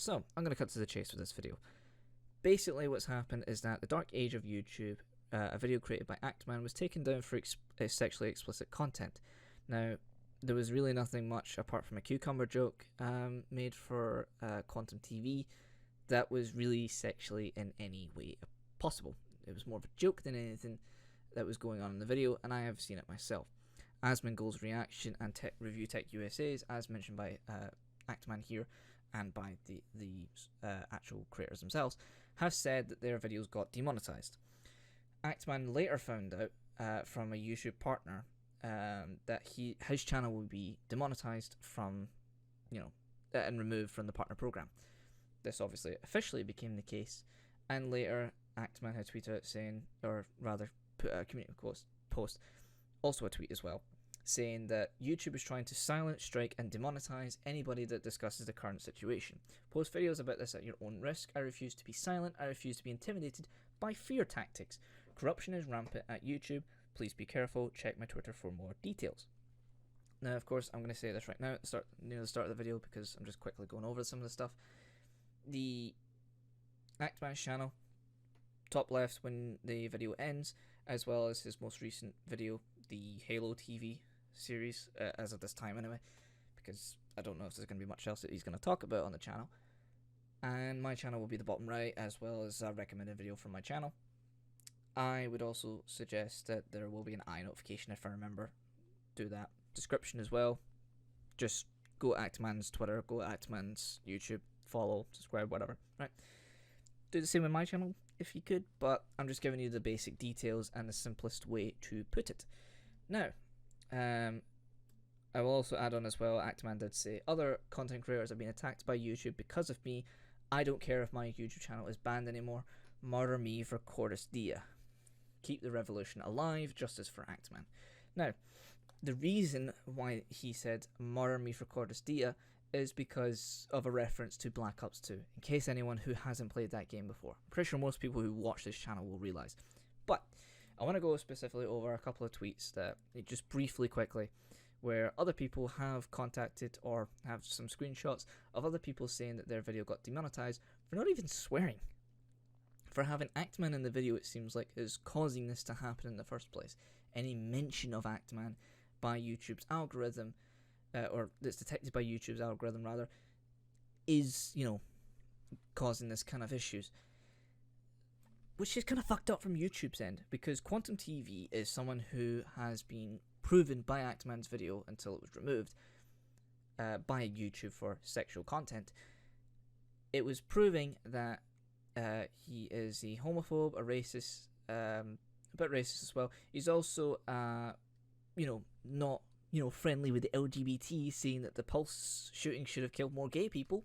So, I'm going to cut to the chase with this video. Basically, what's happened is that the dark age of YouTube, a video created by TheActMan, was taken down for sexually explicit content. Now, there was really nothing much apart from a cucumber joke made for Quantum TV that was really sexually in any way possible. It was more of a joke than anything that was going on in the video, and I have seen it myself. Asmongold's reaction and Review Tech USA's, as mentioned by TheActMan here and by the actual creators themselves, have said that their videos got demonetized. TheActMan later found out from a YouTube partner that his channel will be demonetized from, and removed from the partner program. This obviously officially became the case, and later TheActMan had tweeted out saying, or rather put a community post, also a tweet as well, saying that YouTube is trying to silence, strike, and demonetize anybody that discusses the current situation. Post videos about this at your own risk. I refuse to be silent. I refuse to be intimidated by fear tactics. Corruption is rampant at YouTube. Please be careful. Check my Twitter for more details. Now, of course, I'm going to say this right now at near the start of the video because I'm just quickly going over some of the stuff. The TheActMan channel, top left when the video ends, as well as his most recent video, the Halo TV series, as of this time anyway, because I don't know if there's going to be much else that he's going to talk about on the channel. And my channel will be the bottom right, as well as a recommended video from my channel. I would also suggest that there will be an eye notification if I remember. Do that. Description as well. Just go to TheActMan's Twitter, go to TheActMan's YouTube, follow, subscribe, whatever. Right. Do the same with my channel if you could, but I'm just giving you the basic details and the simplest way to put it. Now, I will also add on as well, TheActMan did say, other content creators have been attacked by YouTube because of me. I don't care if my YouTube channel is banned anymore. Murder me for Cordis Dia. Keep the revolution alive, justice for TheActMan. Now, the reason why he said murder me for Cordis Dia is because of a reference to Black Ops 2, in case anyone who hasn't played that game before. I'm pretty sure most people who watch this channel will realise. But I want to go specifically over a couple of tweets that, just briefly, quickly, where other people have contacted or have some screenshots of other people saying that their video got demonetized for not even swearing. For having TheActMan in the video, it seems like, is causing this to happen in the first place. Any mention of TheActMan by YouTube's algorithm, or that's detected by YouTube's algorithm rather, is, causing this kind of issues. Which is kind of fucked up from YouTube's end, because Quantum TV is someone who has been proven by TheActMan's video until it was removed by YouTube for sexual content. It was proving that he is a homophobe, a racist, a bit racist as well. He's also, not, friendly with the LGBT, saying that the Pulse shooting should have killed more gay people.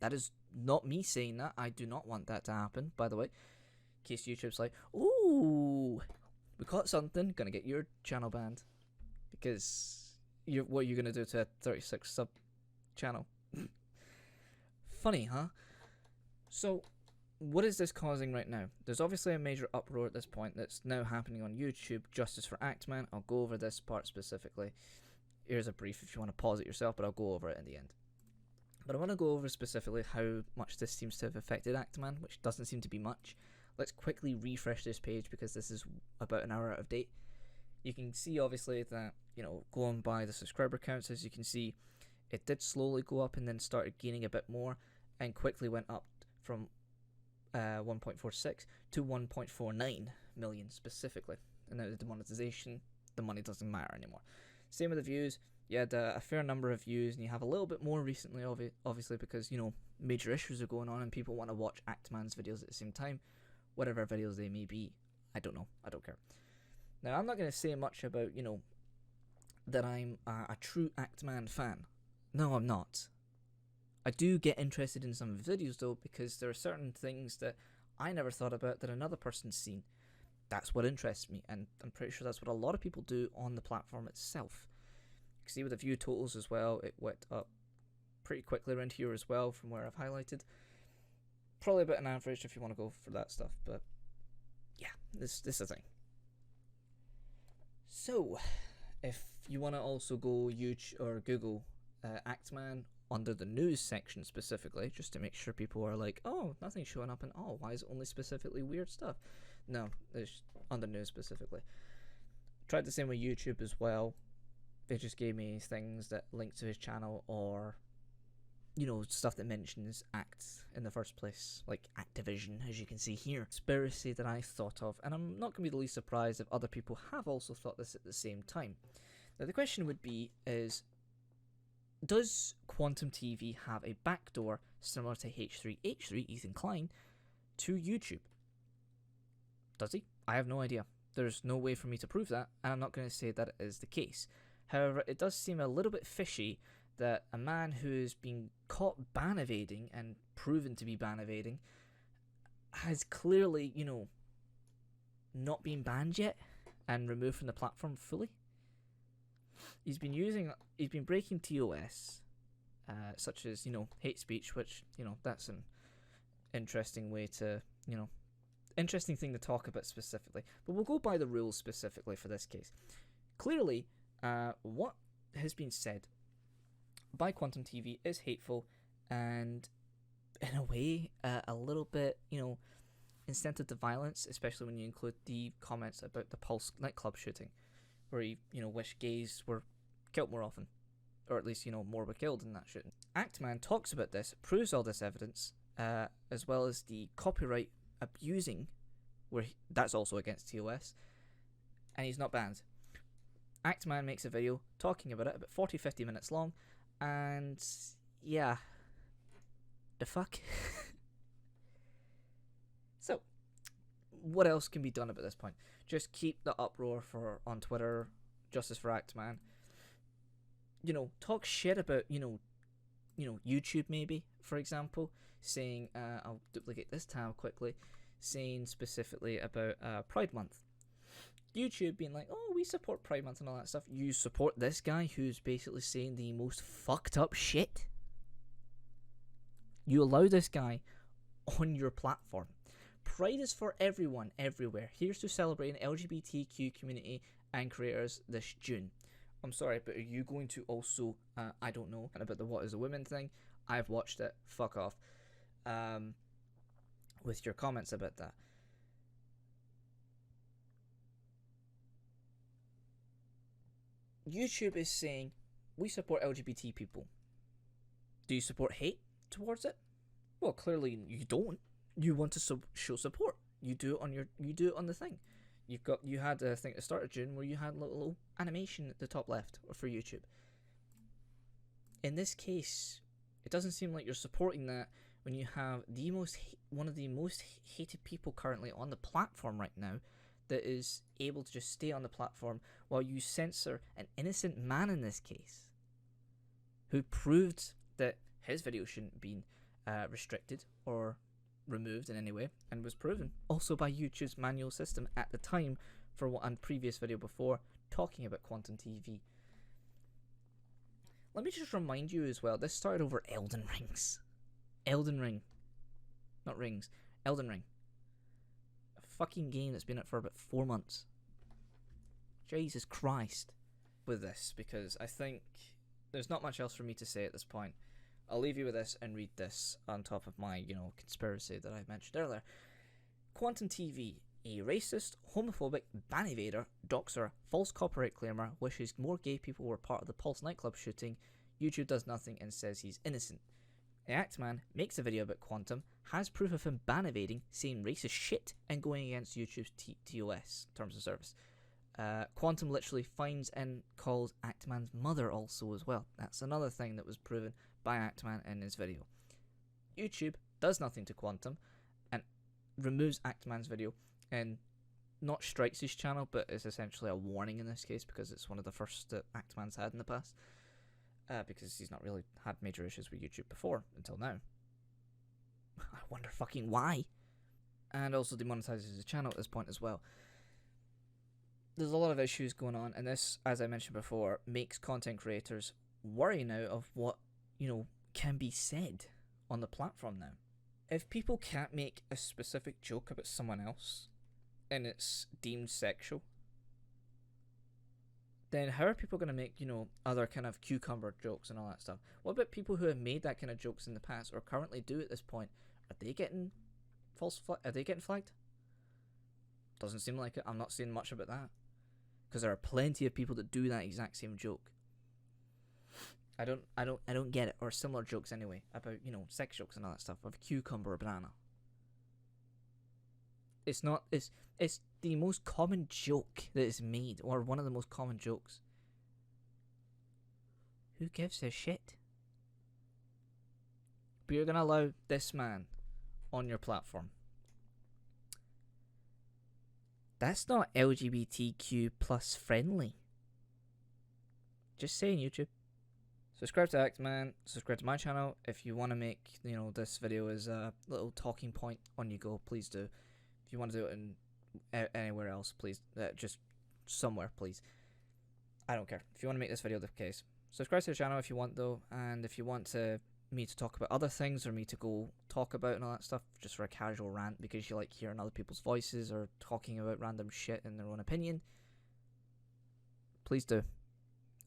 That is not me saying that. I do not want that to happen, by the way. In case YouTube's like, ooh, we caught something, gonna get your channel banned. Because what are you gonna do to a 36 sub channel? Funny, huh? So, what is this causing right now? There's obviously a major uproar at this point that's now happening on YouTube. Justice for TheActMan. I'll go over this part specifically. Here's a brief if you want to pause it yourself, but I'll go over it in the end. But I want to go over specifically how much this seems to have affected TheActMan, which doesn't seem to be much. Let's quickly refresh this page because this is about an hour out of date. You can see obviously that, going by the subscriber counts, as you can see, it did slowly go up and then started gaining a bit more and quickly went up from 1.46 to 1.49 million specifically. And now the demonetization, the money doesn't matter anymore. Same with the views. You had a fair number of views, and you have a little bit more recently, obviously, because, major issues are going on and people want to watch TheActMan's videos at the same time. Whatever videos they may be. I don't know. I don't care. Now, I'm not going to say much about, that I'm a true TheActMan fan. No, I'm not. I do get interested in some of his videos, though, because there are certain things that I never thought about that another person's seen. That's what interests me, and I'm pretty sure that's what a lot of people do on the platform itself. You can see with the view totals as well, it went up pretty quickly around here as well from where I've highlighted. Probably about an average if you want to go for that stuff, but yeah, this is a thing. So, if you want to also go YouTube or Google TheActMan under the news section specifically, just to make sure people are like, oh, nothing's showing up, and oh, why is it only specifically weird stuff? No, it's under news specifically. Tried the same with YouTube as well. They just gave me things that link to his channel, or stuff that mentions acts in the first place, like Activision, as you can see here. Conspiracy that I thought of, and I'm not going to be the least surprised if other people have also thought this at the same time. Now the question would be is, does Quantum TV have a backdoor similar to H3H3, Ethan Klein, to YouTube? Does he? I have no idea. There's no way for me to prove that, and I'm not going to say that it is the case. However, it does seem a little bit fishy that a man who's been caught ban evading and proven to be ban evading has clearly, not been banned yet and removed from the platform fully. He's been breaking TOS, such as, hate speech, which, that's an interesting way to, interesting thing to talk about specifically. But we'll go by the rules specifically for this case. Clearly, what has been said by Quantum TV is hateful and, in a way, a little bit, incentive to violence, especially when you include the comments about the Pulse nightclub shooting, where he, wished gays were killed more often, or at least, more were killed in that shooting. TheActMan talks about this, proves all this evidence, as well as the copyright abusing, where that's also against TOS, and he's not banned. TheActMan makes a video talking about it, about 40-50 minutes long, and yeah, the fuck? So, what else can be done about this point? Just keep the uproar on Twitter, Justice for TheActMan. Talk shit about, YouTube maybe, for example, saying, I'll duplicate this tab quickly, saying specifically about Pride Month. YouTube being like, oh, we support Pride Month and all that stuff. You support this guy who's basically saying the most fucked up shit. You allow this guy on your platform. Pride is for everyone, everywhere. Here's to celebrating LGBTQ community and creators this June. I'm sorry, but are you going to also, I don't know, about the what is a woman thing? I've watched it. Fuck off. With your comments about that. YouTube is saying, we support LGBT people. Do you support hate towards it? Well, clearly you don't. You want to show support. You do it on the thing. You had a thing at the start of June where you had a little animation at the top left for YouTube. In this case, it doesn't seem like you're supporting that when you have one of the most hated people currently on the platform right now, that is able to just stay on the platform while you censor an innocent man in this case, who proved that his video shouldn't be restricted or removed in any way, and was proven also by YouTube's manual system at the time for what on previous video before talking about Quantum TV. Let me just remind you as well, this started over Elden Ring. Not rings. Elden Ring. A fucking game that's been out for about 4 months. Jesus Christ. With this, because I think there's not much else for me to say at this point. I'll leave you with this and read this on top of my, conspiracy that I mentioned earlier. Quantum TV, a racist, homophobic, ban evader, doxer, false copyright claimer, wishes more gay people were part of the Pulse nightclub shooting. YouTube does nothing and says he's innocent. TheActMan makes a video about Quantum, has proof of him ban evading, saying racist shit, and going against YouTube's TOS, terms of service. Quantum literally finds and calls TheActMan's mother also as well. That's another thing that was proven by TheActMan in his video. YouTube does nothing to Quantum and removes TheActMan's video and not strikes his channel, but is essentially a warning in this case because it's one of the first that TheActMan's had in the past. Because he's not really had major issues with YouTube before until now. I wonder fucking why. And also demonetizes his channel at this point as well. There's a lot of issues going on, and this, as I mentioned before, makes content creators worry now of what, can be said on the platform now. If people can't make a specific joke about someone else, and it's deemed sexual, then how are people going to make, other kind of cucumber jokes and all that stuff? What about people who have made that kind of jokes in the past or currently do at this point? Are they getting are they getting flagged? Doesn't seem like it. I'm not seeing much about that. Because there are plenty of people that do that exact same joke. I don't get it. Or similar jokes anyway. About, sex jokes and all that stuff. Of cucumber or banana. It's the most common joke that is made. Or one of the most common jokes. Who gives a shit? But you're going to allow this man on your platform. That's not LGBTQ plus friendly. Just saying, YouTube. Subscribe to TheActMan. Subscribe to my channel. If you want to make, this video as a little talking point, on you go, please do. If you want to do it in anywhere else, please. Just somewhere, please. I don't care. If you want to make this video the case. Subscribe to the channel if you want, though. And if you want me to talk about other things, or me to go talk about and all that stuff, just for a casual rant because you like hearing other people's voices or talking about random shit in their own opinion, please do.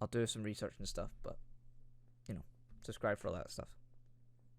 I'll do some research and stuff, but subscribe for all that stuff.